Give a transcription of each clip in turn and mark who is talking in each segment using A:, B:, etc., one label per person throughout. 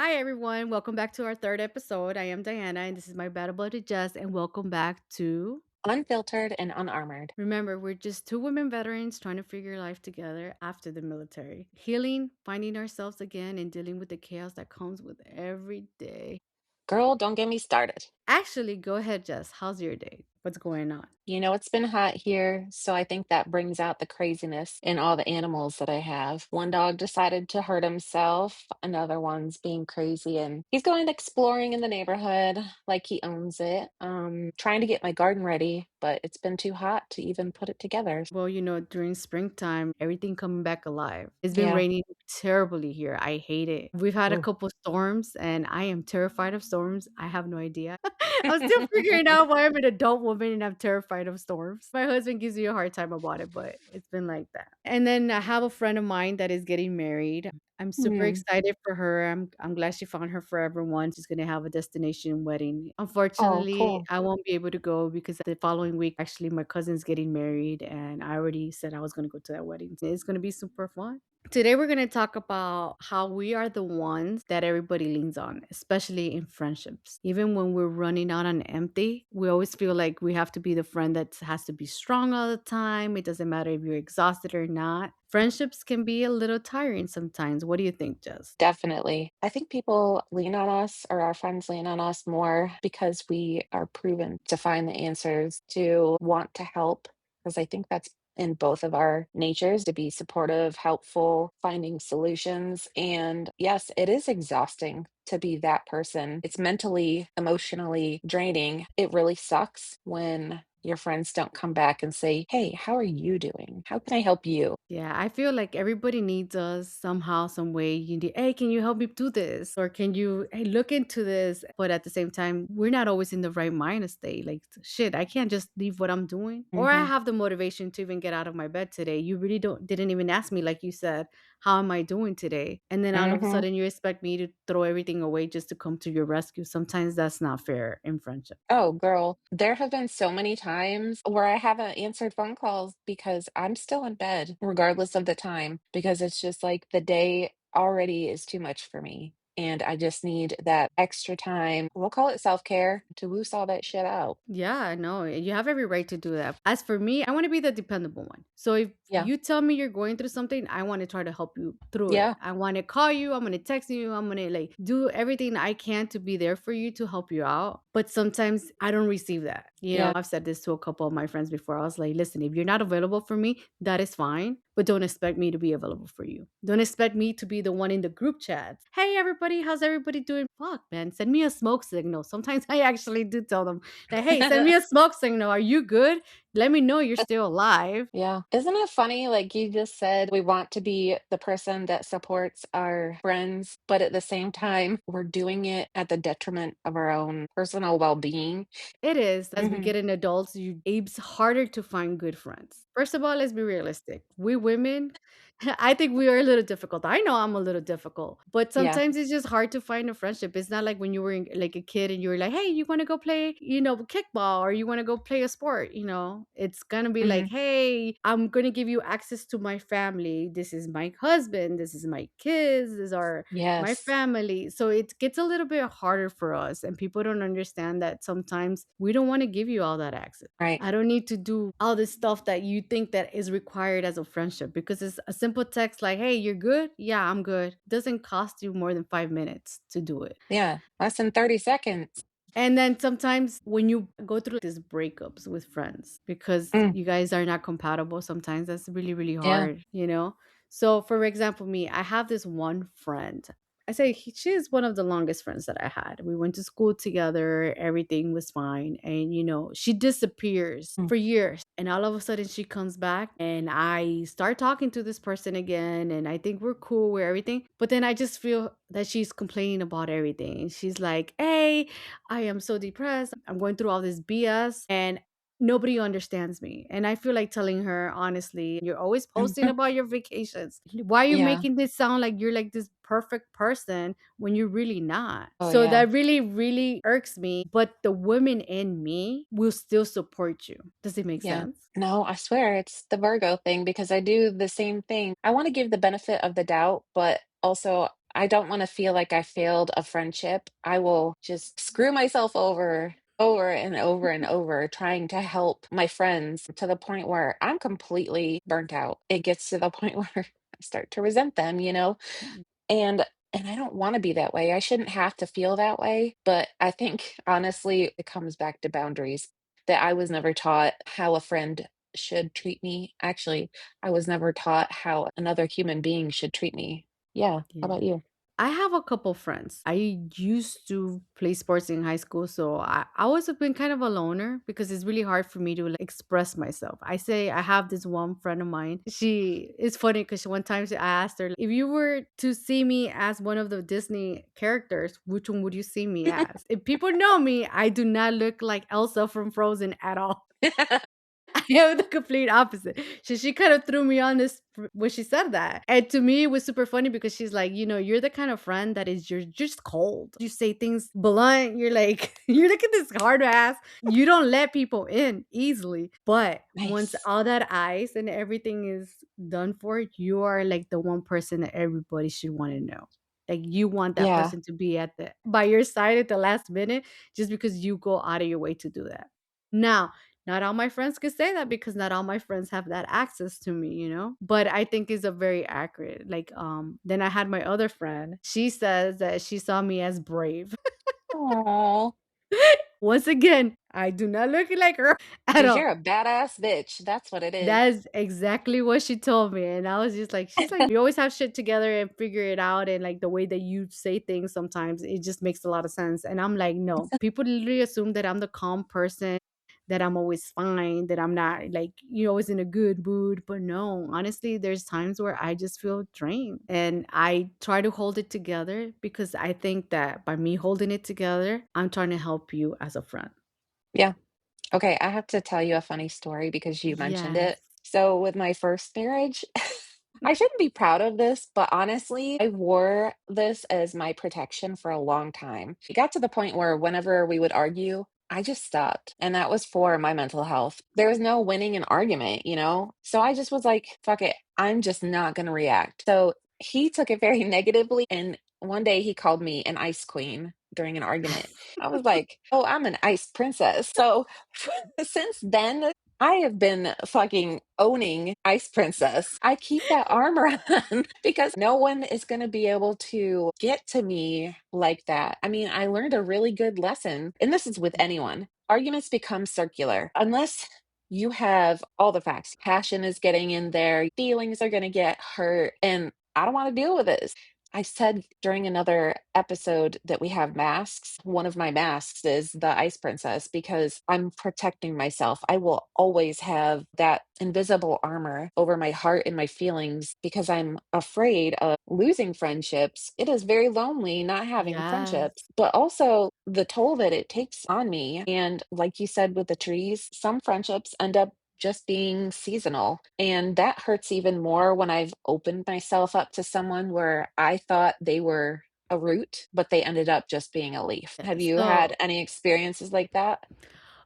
A: Hi, everyone. Welcome back to our third episode. I am Diana, and this is my battle buddy, Jess. And welcome back to.
B: Unfiltered and unarmored.
A: Remember, we're just two women veterans trying to figure life together after the military, healing, finding ourselves again, and dealing with the chaos that comes with every day.
B: Girl, don't get me started.
A: Actually, go ahead, Jess. How's your day? What's going on?
B: It's been hot here, so I think that brings out the craziness in all the animals that I have. One dog decided to hurt himself, another one's being crazy, and he's going exploring in the neighborhood like he owns it. Trying to get my garden ready, but it's been too hot to even put it together.
A: Well, during springtime, everything coming back alive. It's been
B: Yeah.
A: raining terribly here. I hate it. We've had a
B: Ooh.
A: couple storms, and I am terrified of storms. I have no idea. I'm still figuring out why I'm an adult woman and I'm terrified of storms. My husband gives me a hard time about it, but it's been like that. And then I have a friend of mine that is getting married. I'm super
B: Hmm.
A: excited for her. I'm glad she found her forever one. She's gonna have a destination wedding.
B: Oh,
A: Unfortunately,
B: cool.
A: I won't be able to go because the following week, actually, my cousin's getting married, and I already said I was gonna go to that wedding. It's gonna be super fun. Today, we're going to talk about how we are the ones that everybody leans on, especially in friendships. Even when we're running out on empty, we always feel like we have to be the friend that has to be strong all the time. It doesn't matter if you're exhausted or not. Friendships can be a little tiring sometimes. What do you think, Jess?
B: Definitely. I think people lean on us or our friends lean on us more because we are proven to find the answers, to want to help. Because I think that's in both of our natures to be supportive, helpful, finding solutions. And yes, it is exhausting to be that person. It's mentally, emotionally draining. It really sucks when your friends don't come back and say, "Hey, how are you doing? How can I help you?"
A: Yeah, I feel like everybody needs us somehow, some way. You need, hey, can you help me do this? Or can you, hey, look into this? But at the same time, we're not always in the right mind state. Like, shit, I can't just leave what I'm doing. Or I
B: Hmm.
A: have the motivation to even get out of my bed today. You really didn't even ask me, like you said, how am I doing today? And then all of a
B: Hmm.
A: sudden you expect me to throw everything away just to come to your rescue. Sometimes that's not fair in friendship.
B: Oh, girl, there have been so many times where I haven't answered phone calls because I'm still in bed, regardless of the time, because it's just like the day already is too much for me. And I just need that extra time. We'll call it self care to loose all that shit out.
A: Yeah, no, you have every right to do that. As for me, I want to be the dependable one. So if
B: Yeah.
A: you tell me you're going through something, I want to try to help you through it.
B: Yeah.
A: I want to call you, I'm going to text you, I'm going to like do everything I can to be there for you to help you out. But sometimes I don't receive that.
B: Yeah.
A: I've said this to a couple of my friends before. I was like, listen, if you're not available for me, that is fine, but don't expect me to be available for you. Don't expect me to be the one in the group chats. Hey, everybody, how's everybody doing? Fuck, man, send me a smoke signal. Sometimes I actually do tell them, like, hey, send me a smoke signal. Are you good? Let me know you're still alive.
B: Yeah. Isn't it funny? Like you just said, we want to be the person that supports our friends, but at the same time, we're doing it at the detriment of our own personal well being.
A: It is. As we
B: Hmm.
A: get in adults, it's harder to find good friends. First of all, let's be realistic. We women, I think we are a little difficult. I know I'm a little difficult, but
B: Yeah.
A: sometimes it's just hard to find a friendship. It's not like when you were like a kid and you were like, hey, you want to go play, kickball or you want to go play a sport, it's going to be like,
B: Hmm.
A: hey, I'm going to give you access to my family. This is my husband. This is my kids. These are my
B: Yes.
A: family. So it gets a little bit harder for us, and people don't understand that sometimes we don't want to give you all that access.
B: Right.
A: I don't need to do all this stuff that you think that is required as a friendship because it's a simple text like, "Hey, you're good? Yeah, I'm good." Doesn't cost you more than 5 minutes to do it.
B: Yeah. Less than 30 seconds.
A: And then sometimes when you go through these breakups with friends because
B: Mm.
A: you guys are not compatible, sometimes that's really, really
B: Yeah.
A: hard. So, for example, me, I have this one friend. I say she is one of the longest friends that I had. We went to school together, everything was fine. And, she disappears
B: Mm.
A: for years. And all of a sudden she comes back and I start talking to this person again. And I think we're cool with everything. But then I just feel that she's complaining about everything. She's like, hey, I am so depressed. I'm going through all this BS and nobody understands me. And I feel like telling her, honestly, you're always posting about your vacations. Why are you
B: Yeah.
A: making this sound like you're like this perfect person when you're really not?
B: Oh,
A: So
B: yeah.
A: that really, really irks me. But the women in me will still support you. Does it make
B: Yeah.
A: sense?
B: No, I swear it's the Virgo thing because I do the same thing. I want to give the benefit of the doubt, but also I don't want to feel like I failed a friendship. I will just screw myself over and over and over trying to help my friends to the point where I'm completely burnt out. It gets to the point where I start to resent them, and I don't wanna be that way. I shouldn't have to feel that way, but I think, honestly, it comes back to boundaries, that I was never taught how a friend should treat me. Actually, I was never taught how another human being should treat me. Yeah, how
A: Yeah.
B: about you?
A: I have a couple friends. I used to play sports in high school, so I always have been kind of a loner because it's really hard for me to like, express myself. I say I have this one friend of mine. She it's funny because one time I asked her, if you were to see me as one of the Disney characters, which one would you see me as? If people know me, I do not look like Elsa from Frozen at all. I am the complete opposite. So she kind of threw me on this when she said that. And to me, it was super funny because she's like, you're the kind of friend that is you're just cold. You say things blunt. You're like, you're like at this hard ass. You don't let people in easily. But once
B: Nice.
A: all that ice and everything is done for, you are like the one person that everybody should want to know. Like you want that
B: Yeah,
A: person to be at the by your side at the last minute just because you go out of your way to do that. Now, not all my friends could say that because not all my friends have that access to me, But I think is a very accurate. Like, then I had my other friend. She says that she saw me as brave.
B: aw,
A: Once again, I do not look like her at
B: 'cause
A: all.
B: you're a badass bitch, that's what it is.
A: That's exactly what she told me. And I was just like, she's like, you always have shit together and figure it out. And like the way that you say things sometimes, it just makes a lot of sense. And I'm like, no, people literally assume that I'm the calm person, that I'm always fine, that I'm not like, you always in a good mood. But no, honestly, there's times where I just feel drained. And I try to hold it together because I think that by me holding it together, I'm trying to help you as a friend.
B: Yeah. Okay, I have to tell you a funny story because you mentioned
A: Yes.
B: it. So, with my first marriage, I shouldn't be proud of this, but honestly, I wore this as my protection for a long time. It got to the point where whenever we would argue, I just stopped. And that was for my mental health. There was no winning an argument? So I just was like, fuck it. I'm just not going to react. So he took it very negatively. And one day he called me an ice queen during an argument. I was like, oh, I'm an ice princess. So since then, I have been fucking owning Ice Princess. I keep that armor on because no one is going to be able to get to me like that. I mean, I learned a really good lesson, and this is with anyone. Arguments become circular unless you have all the facts. Passion is getting in there, feelings are going to get hurt, and I don't want to deal with this. I said during another episode that we have masks. One of my masks is the Ice Princess because I'm protecting myself. I will always have that invisible armor over my heart and my feelings because I'm afraid of losing friendships. It is very lonely not having
A: Yes.
B: friendships, but also the toll that it takes on me. And like you said with the trees, some friendships end up just being seasonal. And that hurts even more when I've opened myself up to someone where I thought they were a root, but they ended up just being a leaf. Have you had
A: So
B: any experiences like that?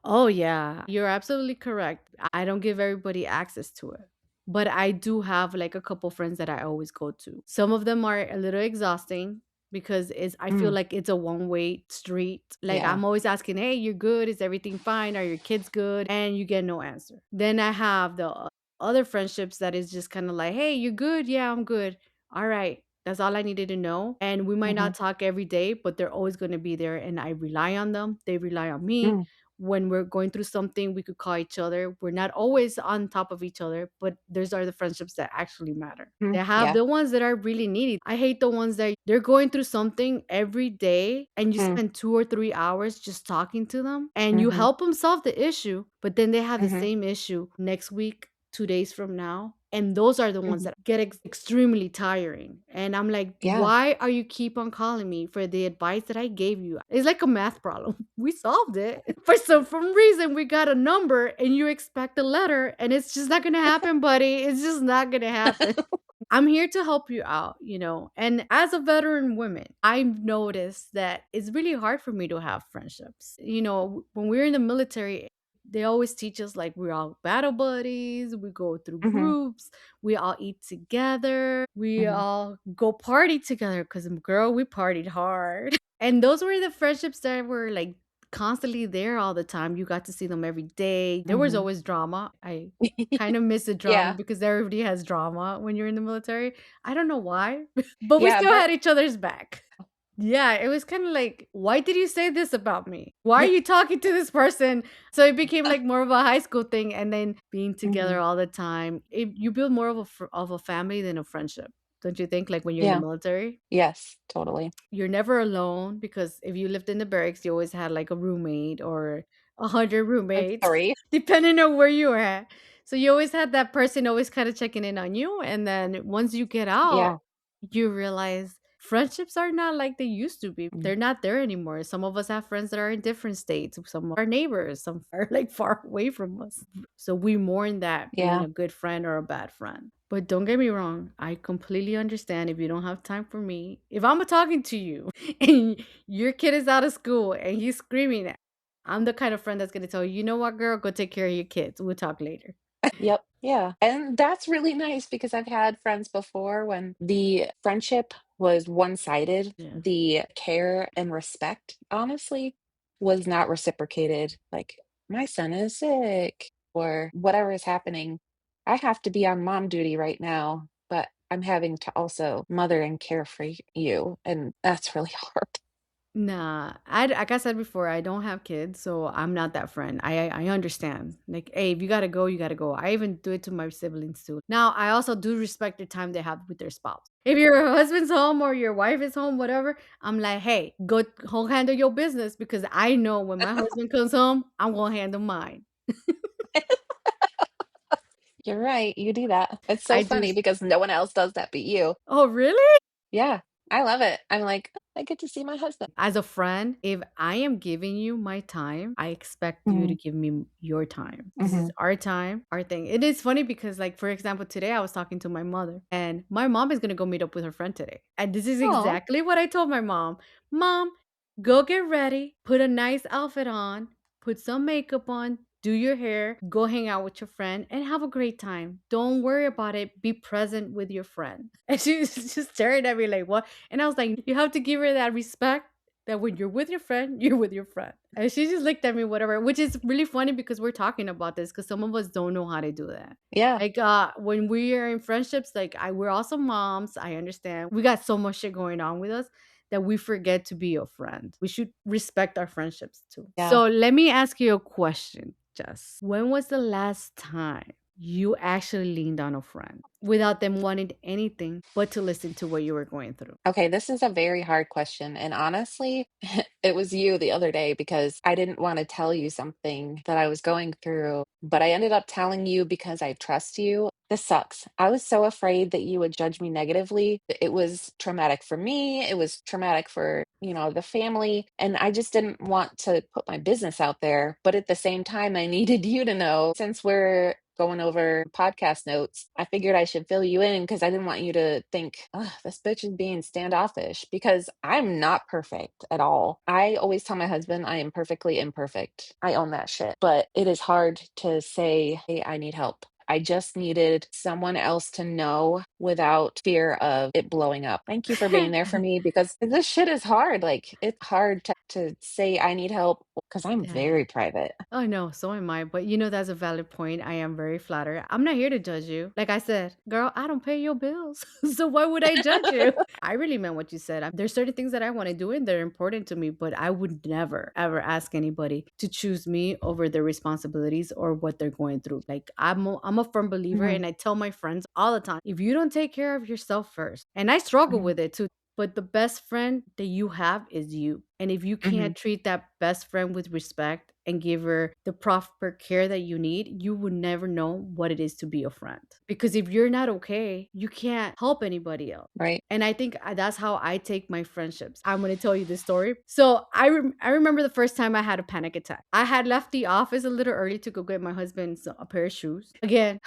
A: Oh, yeah. You're absolutely correct. I don't give everybody access to it. But I do have like a couple friends that I always go to. Some of them are a little exhausting because I feel
B: Mm,
A: like it's a one-way street. Like
B: yeah.
A: I'm always asking, "Hey, you're good? Is everything fine? Are your kids good?" And you get no answer. Then I have the other friendships that is just kind of like, "Hey, you good? Yeah, I'm good. All right. That's all I needed to know." And we might
B: Hmm.
A: not talk every day, but they're always going to be there and I rely on them. They rely on me
B: Mm,
A: when we're going through something, we could call each other. We're not always on top of each other, but those are the friendships that actually matter. They
B: mm,
A: have
B: yeah.
A: the ones that are really needy. I hate the ones that they're going through something every day and you
B: Mm,
A: spend 2 or 3 hours just talking to them and you
B: hmm.
A: help them solve the issue, but then they have the
B: Hmm.
A: same issue next week, 2 days from now. And those are the ones
B: Hmm.
A: that get extremely tiring. And I'm like,
B: Yeah.
A: why are you keep on calling me for the advice that I gave you? It's like a math problem. We solved it. For some reason, we got a number and you expect a letter, and it's just not gonna happen, buddy. It's just not gonna happen. I'm here to help you out. And as a veteran woman, I've noticed that it's really hard for me to have friendships. When we're in the military, They always teach us like we're all battle buddies, we go through
B: Mhm,
A: groups, we all eat together, we
B: mhm,
A: all go party together because girl, we partied hard. And those were the friendships that were like constantly there all the time. You got to see them every day. There was
B: mhm.
A: always drama. I kind of miss the drama
B: Yeah,
A: because everybody has drama when you're in the military. I don't know why, but we
B: yeah,
A: still
B: but
A: had each other's back. Yeah, it was kinda like, "Why did you say this about me? Why are you talking to this person?" So it became like more of a high school thing, and then being together
B: Mhm.
A: all the time, you build more of a family than a friendship. Don't you think? Like when you're in the
B: Yeah,
A: military?
B: yes, totally.
A: You're never alone because if you lived in the barracks, you always had like a roommate or 100
B: Or
A: roommates,
B: 3.
A: depending on where you were at. So you always had that person always kind of checking in on you. And then once you get out,
B: Yeah.
A: you realize friendships are not like they used to be.
B: Mm.
A: They're not there anymore. Some of us have friends that are in different states. Some are neighbors. Some are like far away from us. So we mourn that being
B: Yeah.
A: a good friend or a bad friend. But don't get me wrong, I completely understand if you don't have time for me. If I'm talking to you and your kid is out of school and he's screaming at, I'm the kind of friend that's gonna tell you, you know what, girl, go take care of your kids. We'll talk later.
B: Yep, yeah, and that's really nice because I've had friends before when the friendship was one-sided,
A: Yeah.
B: the care and respect, honestly, was not reciprocated, like, "My son is sick," or whatever is happening. I have to be on mom duty right now, but I'm having to also mother and care for you, and that's really hard.
A: Nah, I like I said before, I don't have kids, so I'm not that friend. I understand. Like, hey, if you gotta go, you gotta go. I even do it to my siblings too. Now, I also do respect the time they have with their spouse. If your husband's home or your wife is home, whatever, I'm like, hey, go handle your business because I know when my husband comes home, I'm gonna handle mine.
B: You're right, you do that. It's so
A: I do.
B: funny because no one else does that but you.
A: Oh, really?
B: Yeah, I love it. I'm like, "Oh, I get to see my husband."
A: As a friend, if I am giving you my time, I expect you to
B: Mhm,
A: give me your time. This is
B: mhm.
A: our time, our thing. It is funny because, like, for example, today I was talking to my mother, and my mom is gonna go meet up with her friend today. And this is
B: Aw.
A: exactly what I told my mom. Mom, go get ready, put a nice outfit on, put some makeup on, do your hair, go hang out with your friend, and have a great time. Don't worry about it. Be present with your friend. And she was just staring at me like, what? And I was like, you have to give her that respect that when you're with your friend, you're with your friend. And she just looked at me, whatever, which is really funny because we're talking about this because some of us don't know how to do that.
B: Yeah,
A: Like when we are in friendships, like we're also moms. I understand. We got so much shit going on with us that we forget to be a friend. We should respect our friendships too.
B: yeah.
A: So let me ask you a question, Jess. When was the last time you actually leaned on a friend without them wanting anything but to listen to what you were going through?
B: Okay, this is a very hard question, and honestly, it was you the other day because I didn't wanna tell you something that I was going through, but I ended up telling you because I trust you. This sucks. I was so afraid that you would judge me negatively. It was traumatic for me, it was traumatic for, the family, and I just didn't want to put my business out there, but at the same time, I needed you to know since we're going over podcast notes, I figured I should fill you in because I didn't want you to think, "Ugh, this bitch is being standoffish," because I'm not perfect at all. I always tell my husband I am perfectly imperfect. I own that shit. But it is hard to say, "Hey, I need help." I just needed someone else to know without fear of it blowing up. Thank you for being there for me because this shit is hard. Like, it's hard to say I need help because I'm
A: Yeah.
B: very private.
A: Oh, no, so am I. But that's a valid point. I am very flattered. I'm not here to judge you. Like I said, girl, I don't pay your bills. So why would I judge you? I really meant what you said. There's certain things that I want to do and they're important to me, but I would never, ever ask anybody to choose me over their responsibilities or what they're going through. Like I'm a firm believer
B: Mhm,
A: and I tell my friends all the time, if you don't take care of yourself first, and I struggle
B: mhm,
A: with it too, but the best friend that you have is you. And if you
B: mhm.
A: can't treat that best friend with respect and give her the proper care that you need, you would never know what it is to be a friend. Because if you're not okay, you can't help anybody else.
B: Right.
A: And I think that's how I take my friendships. I'm going to tell you this story. So I remember the first time I had a panic attack. I had left the office a little early to go get my husband a pair of shoes. Again,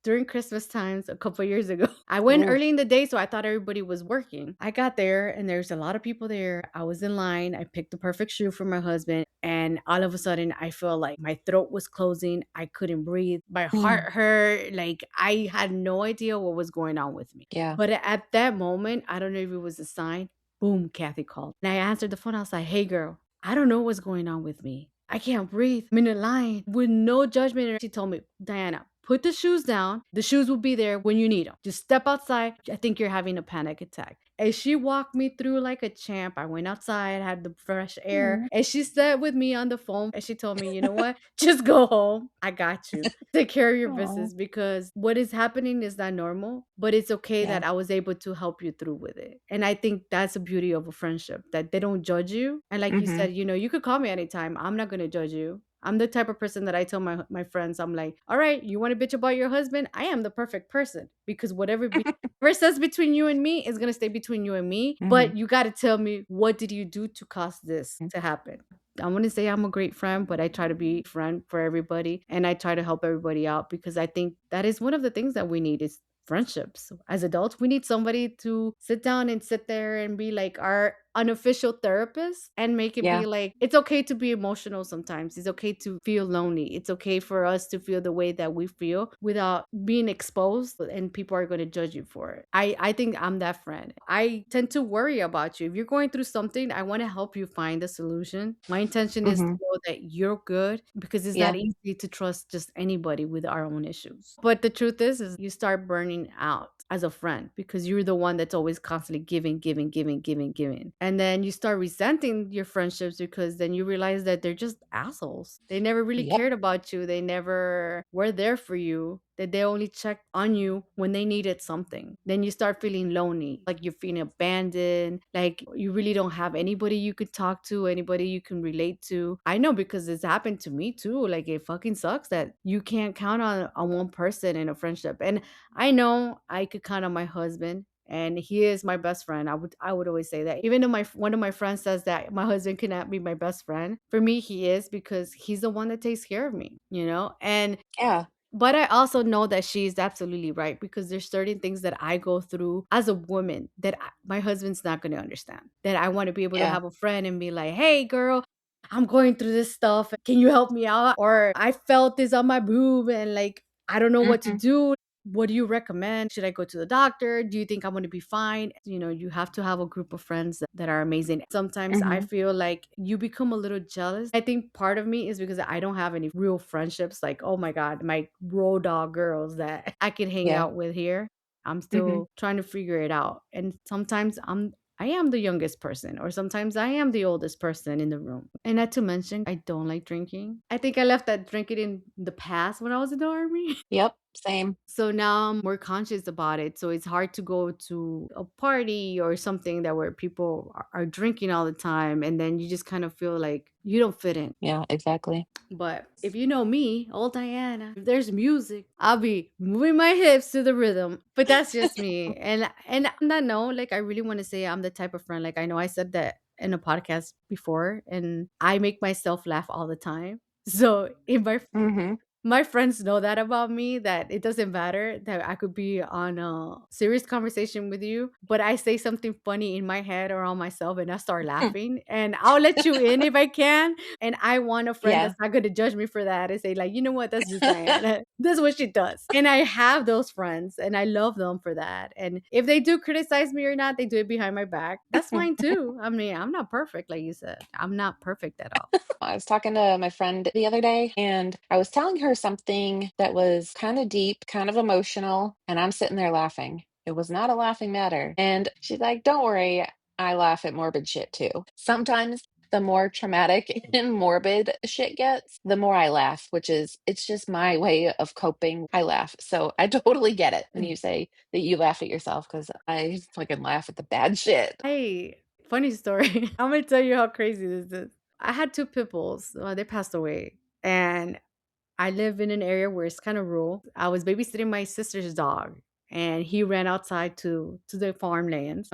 A: during Christmas times a couple years ago. I went
B: Ooh.
A: early in the day, so I thought everybody was working. I got there and there's a lot of people there. I was in line. I picked the perfect shoe for my husband. And all of a sudden, I felt like my throat was closing. I couldn't breathe. My heart
B: Mm.
A: hurt. Like I had no idea what was going on with me.
B: Yeah.
A: But at that moment, I don't know if it was a sign. Boom, Kathy called. And I answered the phone. I was like, hey, girl, I don't know what's going on with me. I can't breathe. I'm in a line with no judgment. She told me, Diana, put the shoes down. The shoes will be there when you need them. Just step outside. I think you're having a panic attack. And she walked me through like a champ. I went outside, had the fresh air,
B: Mm.
A: and she sat with me on the phone and she told me, you know what? Just go home. I got you. Take care of your
B: Aw.
A: business because what is happening is not normal, but it's okay
B: Yeah.
A: that I was able to help you through with it. And I think that's the beauty of a friendship that they don't judge you. And like you
B: Mhm.
A: said, you could call me anytime. I'm not going to judge you. I'm the type of person that I tell my friends, I'm like, all right, you want to bitch about your husband? I am the perfect person because whatever says between you and me is gonna stay between you and me.
B: Mhm.
A: But you gotta tell me what did you do to cause this
B: Mm.
A: to happen? I want to say I'm a great friend, but I try to be a friend for everybody and I try to help everybody out because I think that is one of the things that we need is friendships. As adults, we need somebody to sit down and sit there and be like our unofficial therapist and make it
B: Yeah.
A: be like it's okay to be emotional sometimes. It's okay to feel lonely. It's okay for us to feel the way that we feel without being exposed and people are going to judge you for it. I think I'm that friend. I tend to worry about you. If you're going through something, I want to help you find a solution. My intention is to
B: Mhm.
A: know that you're good because it's not
B: Yeah.
A: easy to trust just anybody with our own issues. But the truth is you start burning out as a friend because you're the one that's always constantly giving, giving, giving, giving, giving. And then you start resenting your friendships because then you realize that they're just assholes. They never really
B: Yep.
A: cared about you. They never were there for you. That they only checked on you when they needed something. Then you start feeling lonely, like you're feeling abandoned, like you really don't have anybody you could talk to, anybody you can relate to. I know because it's happened to me too. Like it fucking sucks that you can't count on one person in a friendship. And I know I could count on my husband and he is my best friend. I would always say that. Even though my one of my friends says that my husband cannot be my best friend, for me he is because he's the one that takes care of me. And
B: Yeah.
A: but I also know that she's absolutely right because there's certain things that I go through as a woman that my husband's not going to understand. That I want to be able to
B: Yeah.
A: have a friend and be like, "Hey girl, I'm going through this stuff. Can you help me out?" Or I felt this on my boob and like I don't know what to
B: Mhm.
A: do. What do you recommend? Should I go to the doctor? Do you think I'm going to be fine? You have to have a group of friends that are amazing. Sometimes I
B: Mhm.
A: feel like you become a little jealous. I think part of me is because I don't have any real friendships, like, oh my God, my road dog girls that I can hang
B: Yeah.
A: out with here. I'm
B: Mhm.
A: still trying to figure it out. And sometimes I am the youngest person, or sometimes I am the oldest person in the room. And not to mention, I don't like drinking. I think I left that drinking in the past when I was in the army.
B: Yep. Same.
A: So now I'm more conscious about it. So it's hard to go to a party or something that where people are drinking all the time. And then you just kind of feel like you don't fit in.
B: Yeah, exactly.
A: But if you know me, old Diana, if there's music, I'll be moving my hips to the rhythm. But that's just me. And on that note, like I really want to say I'm the type of friend, like I know I said that in a podcast before, and I make myself laugh all the time. So if
B: Mhm.
A: my friends know that about me, that it doesn't matter that I could be on a serious conversation with you, but I say something funny in my head or on myself and I start laughing and I'll let you in if I can. And I want a friend
B: Yeah.
A: that's not going to judge me for that and say, like, you know what, that's just Diana. That's what she does. And I have those friends and I love them for that. And if they do criticize me or not, they do it behind my back. That's fine too. I mean, I'm not perfect, like you said. I'm not perfect at all.
B: I was talking to my friend the other day, and I was telling her something that was kind of deep, kind of emotional, and I'm sitting there laughing. It was not a laughing matter. And she's like, "Don't worry, I laugh at morbid shit too." Sometimes the more traumatic and morbid shit gets, the more I laugh, which is it's just my way of coping. I laugh. So I totally get it when you say that you laugh at yourself because I fucking laugh at the bad shit.
A: Hey, funny story. I'm gonna tell you how crazy this is. I had two pit bulls. They passed away, and I live in an area where it's kind of rural. I was babysitting my sister's dog, and he ran outside to the farmlands.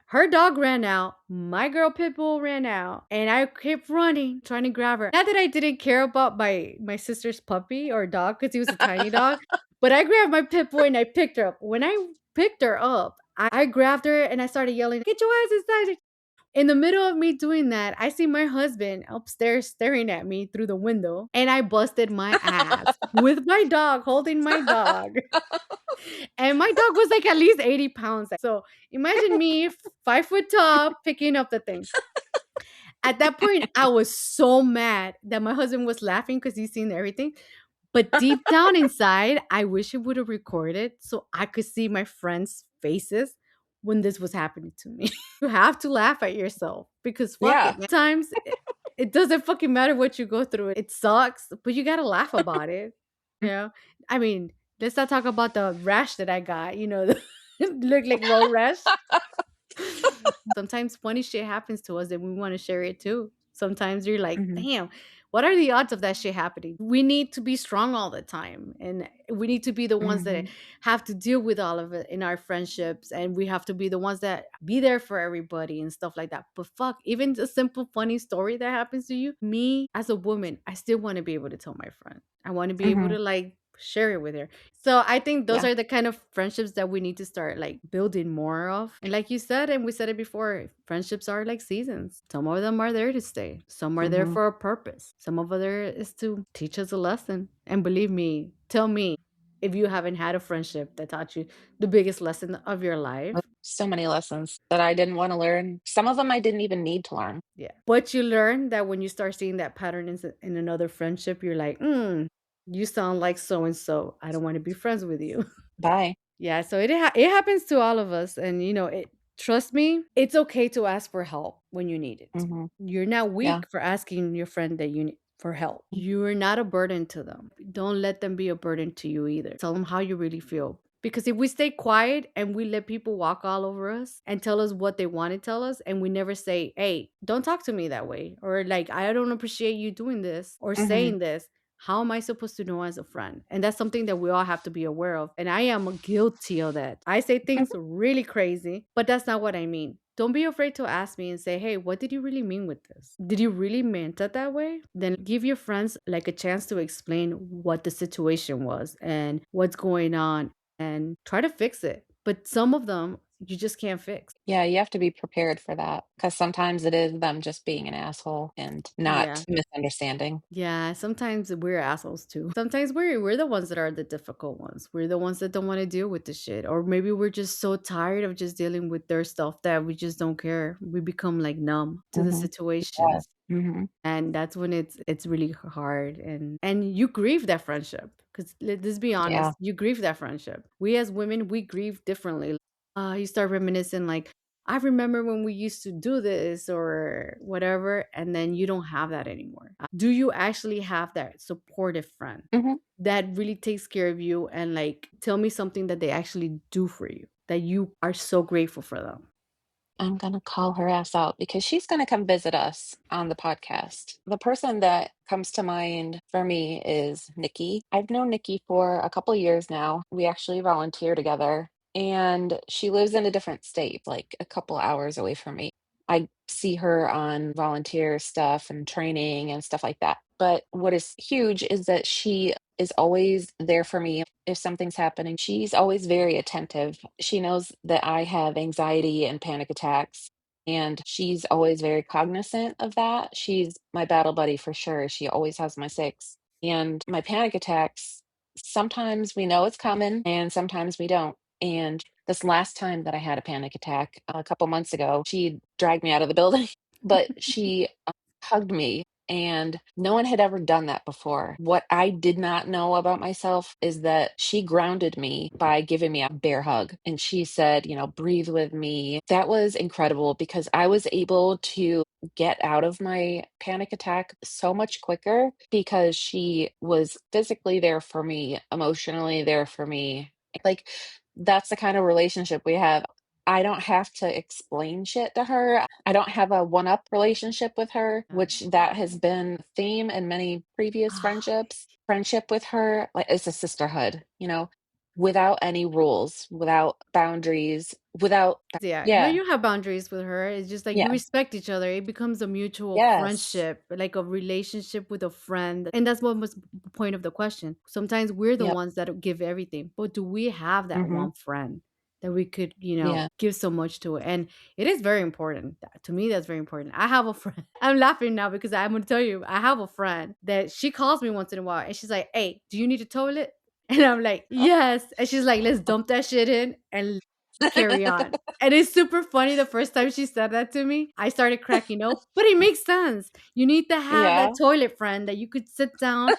A: Her dog ran out. My girl pit bull ran out, and I kept running, trying to grab her. Not that I didn't care about my sister's puppy or dog because he was a tiny dog. But I grabbed my pit boy and I picked her up. When I picked her up, I grabbed her and I started yelling, "Get your ass inside!" In the middle of me doing that, I see my husband upstairs staring at me through the window, and I busted my ass with my dog, holding my dog. And my dog was like at least 80 pounds. So imagine me, 5 foot tall, picking up the thing. At that point, I was so mad that my husband was laughing because he's seen everything. But deep down inside, I wish it would have recorded so I could see my friends' faces when this was happening to me. You have to laugh at yourself because fuck
B: Yeah.
A: it, man. Sometimes it doesn't fucking matter what you go through. It sucks, but you gotta laugh about it. You know? I mean, let's not talk about the rash that I got, look like road rash. Sometimes funny shit happens to us and we want to share it too. Sometimes you're like,
B: Mhm.
A: damn, what are the odds of that shit happening? We need to be strong all the time. And we need to be the ones that
B: Mhm.
A: have to deal with all of it in our friendships. And we have to be the ones that be there for everybody and stuff like that. But fuck, even a simple funny story that happens to you, me as a woman, I still want to be able to tell my friend. I want to be able
B: Mhm.
A: to like share it with her. So I think those
B: Yeah.
A: are the kind of friendships that we need to start like building more of. And like you said, and we said it before, friendships are like seasons. Some of them are there to stay. Some are there
B: Mhm.
A: for a purpose. Some of other is to teach us a lesson. And believe me, tell me if you haven't had a friendship that taught you the biggest lesson of your life.
B: So many lessons that I didn't wanna learn. Some of them I didn't even need to learn.
A: Yeah. But you learn that when you start seeing that pattern in another friendship, you're like, you sound like so and so. I don't want to be friends with you.
B: Bye.
A: Yeah, so it happens to all of us, and trust me, it's okay to ask for help when you need it.
B: Mhm.
A: You're not
B: Yeah.
A: weak for asking your friend that you need for help. You're not a burden to them. Don't let them be a burden to you either. Tell them how you really feel. Because if we stay quiet and we let people walk all over us and tell us what they want to tell us, and we never say, "Hey, don't talk to me that way," or like, "I don't appreciate you doing this or
B: Mhm.
A: saying this," how am I supposed to know as a friend? And that's something that we all have to be aware of. And I am guilty of that. I say things
B: Mhm.
A: really crazy, but that's not what I mean. Don't be afraid to ask me and say, "Hey, what did you really mean with this? Did you really meant it that way?" Then give your friends like a chance to explain what the situation was and what's going on and try to fix it. But some of them you just can't fix.
B: Yeah, you have to be prepared for that because sometimes it is them just being an asshole and
A: Yeah.
B: not misunderstanding.
A: Yeah, sometimes we're assholes too. Sometimes we're the ones that are the difficult ones. We're the ones that don't want to deal with the shit. Or maybe we're just so tired of just dealing with their stuff that we just don't care. We become like numb to the
B: Mhm. Yeah.
A: situations.
B: Mhm.
A: And that's when it's really hard and you grieve that friendship. Cuz let's be
B: Yeah.
A: honest, you grieve that friendship. We as women, we grieve differently. You start reminiscing like I remember when we used to do this or whatever, and then you don't have that anymore. Do you actually have that supportive friend
B: Mhm.
A: that really takes care of you and like tell me something that they actually do for you that you are so grateful for them?
B: I'm gonna call her ass out because she's gonna come visit us on the podcast. The person that comes to mind for me is Nikki. I've known Nikki for a couple years now. We actually volunteer together, and she lives in a different state, like a couple hours away from me. I see her on volunteer stuff and training and stuff like that. But what is huge is that she is always there for me if something's happening. She's always very attentive. She knows that I have anxiety and panic attacks, and she's always very cognizant of that. She's my battle buddy for sure. She always has my six. And my panic attacks, sometimes we know it's coming and sometimes we don't. And this last time that I had a panic attack a couple months ago, she dragged me out of the building, but she hugged me. And no one had ever done that before. What I did not know about myself is that she grounded me by giving me a bear hug. And she said, breathe with me. That was incredible because I was able to get out of my panic attack so much quicker because she was physically there for me, emotionally there for me. Like, that's the kind of relationship we have. I don't have to explain shit to her. I don't have a one-up relationship with her,
A: Yeah.
B: which that has been a theme in many previous
A: Ah,
B: friendships. Friendship with her, like, it's a sisterhood, you know? without any rules, without boundaries, without
A: Yeah. No,
B: yeah,
A: you have boundaries with her. It's just like you
B: yeah,
A: respect each other. It becomes a mutual
B: yes,
A: friendship, like a relationship with a friend. And that's what was the point of the question. Sometimes we're the
B: yep,
A: ones that give everything, but do we have that
B: mhm,
A: one friend that we could,
B: yeah,
A: give so much to? And it is very important. To me, that's very important. I have a friend. I'm laughing now because I'm going to tell you, I have a friend that she calls me once in a while and she's like, "Hey, do you need a toilet?" And I'm like, "Yes." And she's like, "Let's dump that shit in and carry on." And it's super funny the first time she said that to me, I started cracking up, but it makes sense. You need to have that
B: yeah,
A: toilet friend that you could sit down,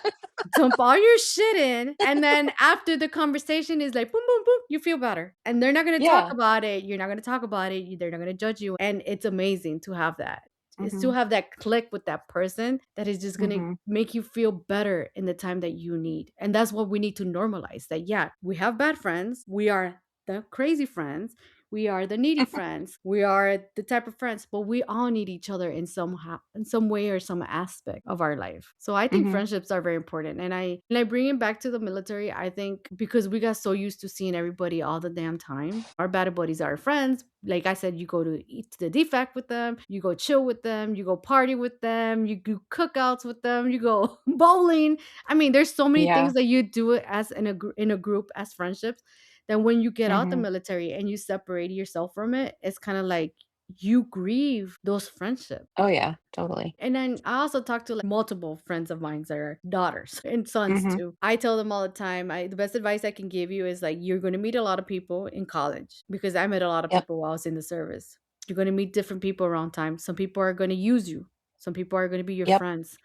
A: dump all your shit in, and then after the conversation is like boom, boom, boom, you feel better. And they're not gonna talk
B: yeah,
A: about it. You're not gonna talk about it. They're not gonna judge you. And it's amazing to have that. It's to
B: mhm,
A: have that click with that person that is just gonna
B: mhm,
A: make you feel better in the time that you need. And that's what we need to normalize. That yeah, we have bad friends. We are the crazy friends. We are the needy friends. We are the type of friends, but we all need each other in some way or some aspect of our life. So I think
B: mhm,
A: friendships are very important. And I bring it back to the military. I think because we got so used to seeing everybody all the damn time. Our bad buddies are our friends. Like I said, you go to eat the defect with them, you go chill with them, you go party with them, you do cookouts with them, you go bowling. I mean, there's so many
B: yeah,
A: things that you do as in a group as friendships. Then when you get out the
B: mhm,
A: military and you separate yourself from it, it's kind of like you grieve those friendships.
B: oh, yeah, totally,
A: And then I also talk to like multiple friends of mine that are daughters and sons
B: mhm,
A: too. I tell them all the time, the best advice I can give you is like you're going to meet a lot of people in college because I met a lot of
B: yep,
A: people while I was in the service. You're going to meet different people around time. Some people are going to use you. Some people are going to be your
B: yep,
A: friends.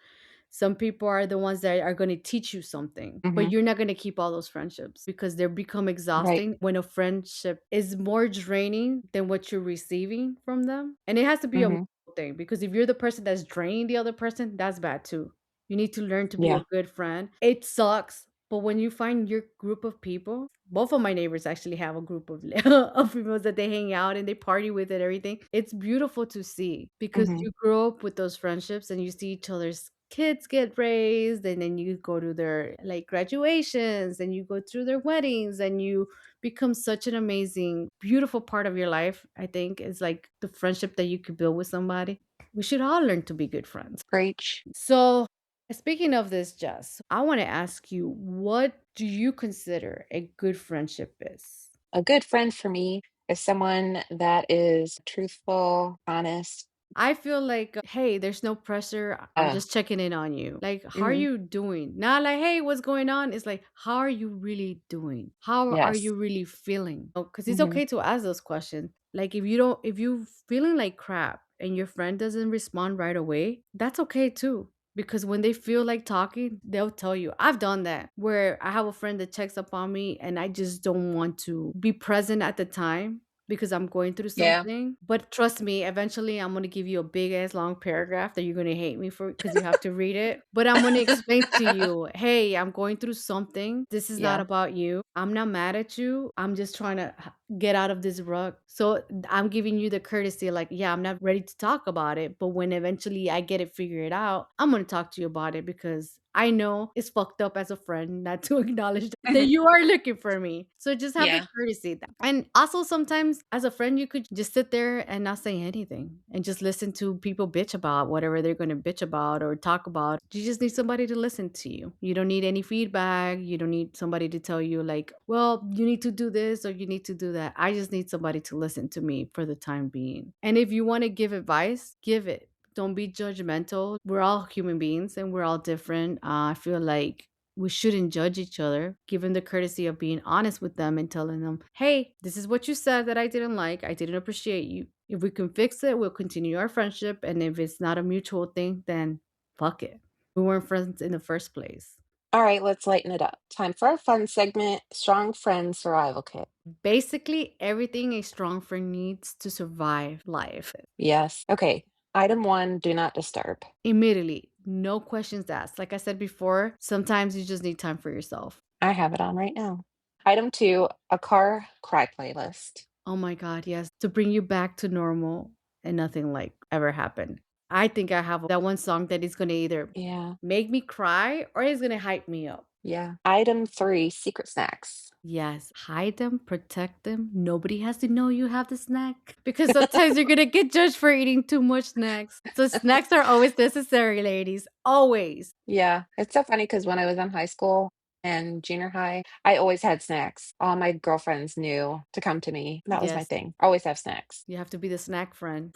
A: Some people are the ones that are going to teach you something, but
B: mhm,
A: you're not going to keep all those friendships because they become
B: right,
A: exhausting when a friendship is more draining than what you're receiving from them. And it has to be a
B: mhm,
A: mutual thing because if you're the person that's draining the other person, that's bad too. You need to learn to be a
B: yeah,
A: good friend. It sucks, but when you find your group of people, both of my neighbors actually have a group of of people that they hang out and they party with and everything. It's beautiful to see because
B: mhm,
A: you grow up with those friendships and you see each other's kids get raised and then you go to their like graduations and you go through their weddings and you become such an amazing beautiful part of your life. I think is like the friendship that you could build with somebody. We should all learn to be good friends.
B: preach.
A: So, speaking of this, Jess, I want to ask you, what do you consider a good friendship is?
B: A good friend for me is someone that is truthful, honest,
A: I feel like, hey, there's no pressure. I'm
B: uh,
A: just checking in on you. Like, how are
B: mhm,
A: you doing? Not like, hey, what's going on? It's like, how are you really doing? How are
B: yes,
A: you really feeling? Because it's
B: mhm,
A: okay to ask those questions. Like, if you feeling like crap and your friend doesn't respond right away, that's okay too. Because when they feel like talking, they'll tell you. I've done that where I have a friend that checks up on me and I just don't want to be present at the time because I'm going through
B: yeah,
A: something. But trust me, eventually I'm gonna give you a big ass long paragraph that you're gonna hate me for because you have to read it. But I'm gonna explain to you, hey, I'm going through something. This is not
B: yeah,
A: about you. I'm not mad at you. I'm just trying to get out of this rut. So I'm giving you the courtesy, like, yeah, I'm not ready to talk about it. But when eventually I get it figured out, I'm gonna talk to you about it because I know it's fucked up as a friend not to acknowledge that
B: mhm,
A: you are looking for me. So just have the
B: yeah,
A: courtesy. And also sometimes as a friend, you could just sit there and not say anything and just listen to people bitch about whatever they're going to bitch about or talk about. You just need somebody to listen to you. You don't need any feedback. You don't need somebody to tell you like, well, you need to do this or you need to do that. I just need somebody to listen to me for the time being. And if you want to give advice, give it. Don't be judgmental. We're all human beings and we're all different. I feel like we shouldn't judge each other, given the courtesy of being honest with them and telling them, hey, this is what you said that I didn't like. I didn't appreciate you. If we can fix it, we'll continue our friendship. And if it's not a mutual thing, then fuck it. We weren't friends in the first place.
B: all right, let's lighten it up. Time for our fun segment, Strong Friend Survival Kit.
A: Basically, everything a strong friend needs to survive life.
B: Yes, okay, item 1, do not disturb.
A: Immediately, no questions asked. Like I said before, sometimes you just need time for yourself.
B: I have it on right now. Item 2, a car cry playlist.
A: Oh my God, yes. To bring you back to normal and nothing like ever happened. I think I have that one song that is gonna either
B: Yeah,
A: make me cry or it's gonna hype me up.
B: Yeah. Item 3, secret snacks.
A: Yes, hide them, protect them. Nobody has to know you have the snack because sometimes you're gonna get judged for eating too much snacks. So snacks are always necessary, ladies. Always.
B: Yeah, it's so funny because when I was in high school and junior high, I always had snacks. All my girlfriends knew to come to me. That was my
A: Yes,
B: thing. Always have snacks.
A: you have to be the snack friend.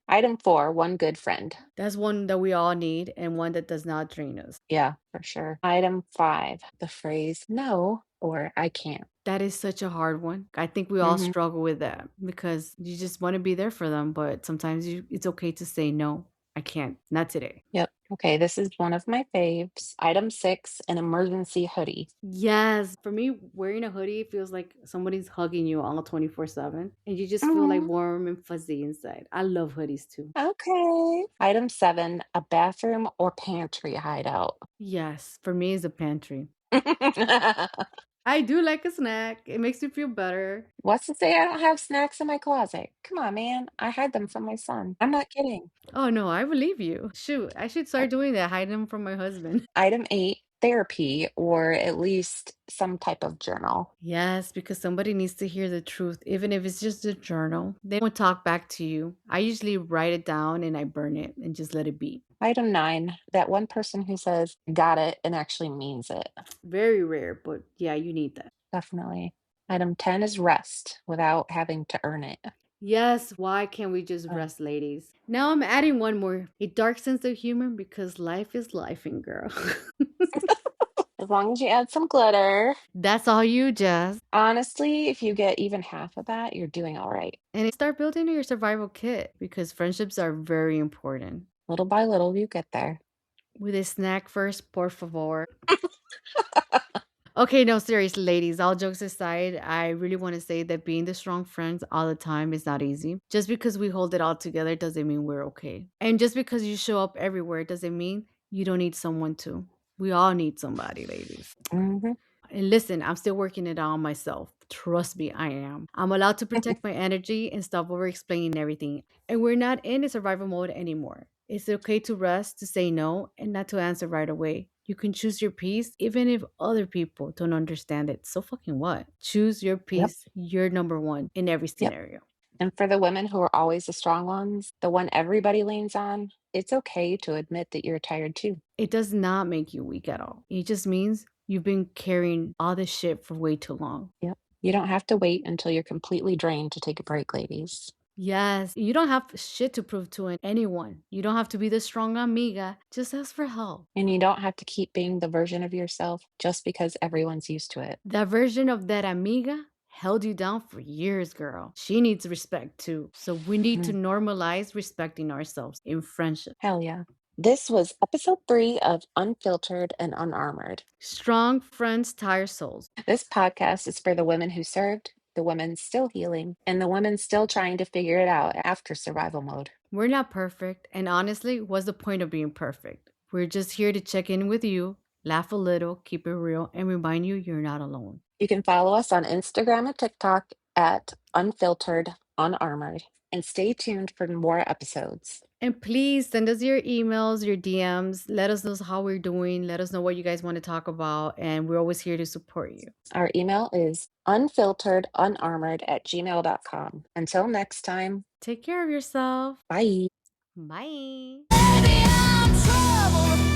B: Item 4, one good friend.
A: That's one that we all need and one that does not drain us.
B: Yeah, for sure. Item 5, the phrase no or I can't.
A: That is such a hard one. I think we all
B: hmm
A: struggle with that because you just want to be there for them, but sometimes it's okay to say no. I can't. Not today.
B: Yep. Okay, this is one of my faves. Item 6, an emergency hoodie.
A: Yes, for me, wearing a hoodie feels like somebody's hugging you all 24/7, and you just feel like
B: Mhm.
A: warm and fuzzy inside. I love hoodies too.
B: Okay. Item 7, a bathroom or pantry hideout.
A: Yes, for me, it's a pantry. I do like a snack. It makes me feel better.
B: What's to say I don't have snacks in my closet? Come on, man. I hide them from my son. I'm not kidding.
A: Oh no, I believe you. Shoot, I should
B: I-
A: start doing that. Hide them from my husband.
B: Item 8, therapy or at least some type of journal.
A: Yes, because somebody needs to hear the truth, even if it's just a journal. They won't talk back to you. I usually write it down and I burn it and just let it be.
B: Item 9, that one person who says, got it, and actually means it.
A: Very rare, but yeah, you need that.
B: Definitely. Item 10 is rest without having to earn it.
A: Yes, why can't we just
B: Uh,
A: rest, ladies? Now I'm adding one more a dark sense of humor because life is lifing, girl.
B: as long as you add some glitter.
A: That's all you, Jess.
B: Honestly, if you get even half of that, you're doing all right.
A: And start building your survival kit because friendships are very important.
B: Little by little, you get there.
A: With a snack first, por favor. Okay, no, seriously, ladies, all jokes aside, I really want to say that being the strong friends all the time is not easy. Just because we hold it all together doesn't mean we're okay. And just because you show up everywhere doesn't mean you don't need someone to. We all need somebody, ladies.
B: hmm
A: And listen, I'm still working it on myself. Trust me, I am. I'm allowed to protect my energy and stop over explaining everything. And we're not in a survival mode anymore. It's okay to rest, to say no, and not to answer right away. You can choose your peace even if other people don't understand it. So fucking what? Choose your
B: Yep.
A: peace. You're number one in every
B: Yep.
A: scenario.
B: And for the women who are always the strong ones, the one everybody leans on, it's okay to admit that you're tired too.
A: It does not make you weak at all. It just means you've been carrying all this shit for way too long.
B: Yep. You don't have to wait until you're completely drained to take a break, ladies.
A: Yes, you don't have shit to prove to anyone. You don't have to be the strong amiga. Just ask for help.
B: And you don't have to keep being the version of yourself just because everyone's used to it.
A: That version of that amiga held you down for years, girl. She needs respect too. So we need to
B: Mm,
A: normalize respecting ourselves in friendship.
B: hell yeah. This was episode 3 of Unfiltered and Unarmored.
A: Strong friends tire souls.
B: This podcast is for the women who served, the women still healing, and the women still trying to figure it out after survival mode.
A: We're not perfect, and honestly, what's the point of being perfect? We're just here to check in with you, laugh a little, keep it real, and remind you you're not alone.
B: You can follow us on Instagram and TikTok at Unfiltered Unarmored, and stay tuned for more episodes.
A: And please send us your emails, your DMs. Let us know how we're doing. Let us know what you guys want to talk about. And we're always here to support you.
B: Our email is unfilteredunarmored@gmail.com. Until next time,
A: Take care of yourself.
B: bye.
A: Bye.
C: Baby, I'm trouble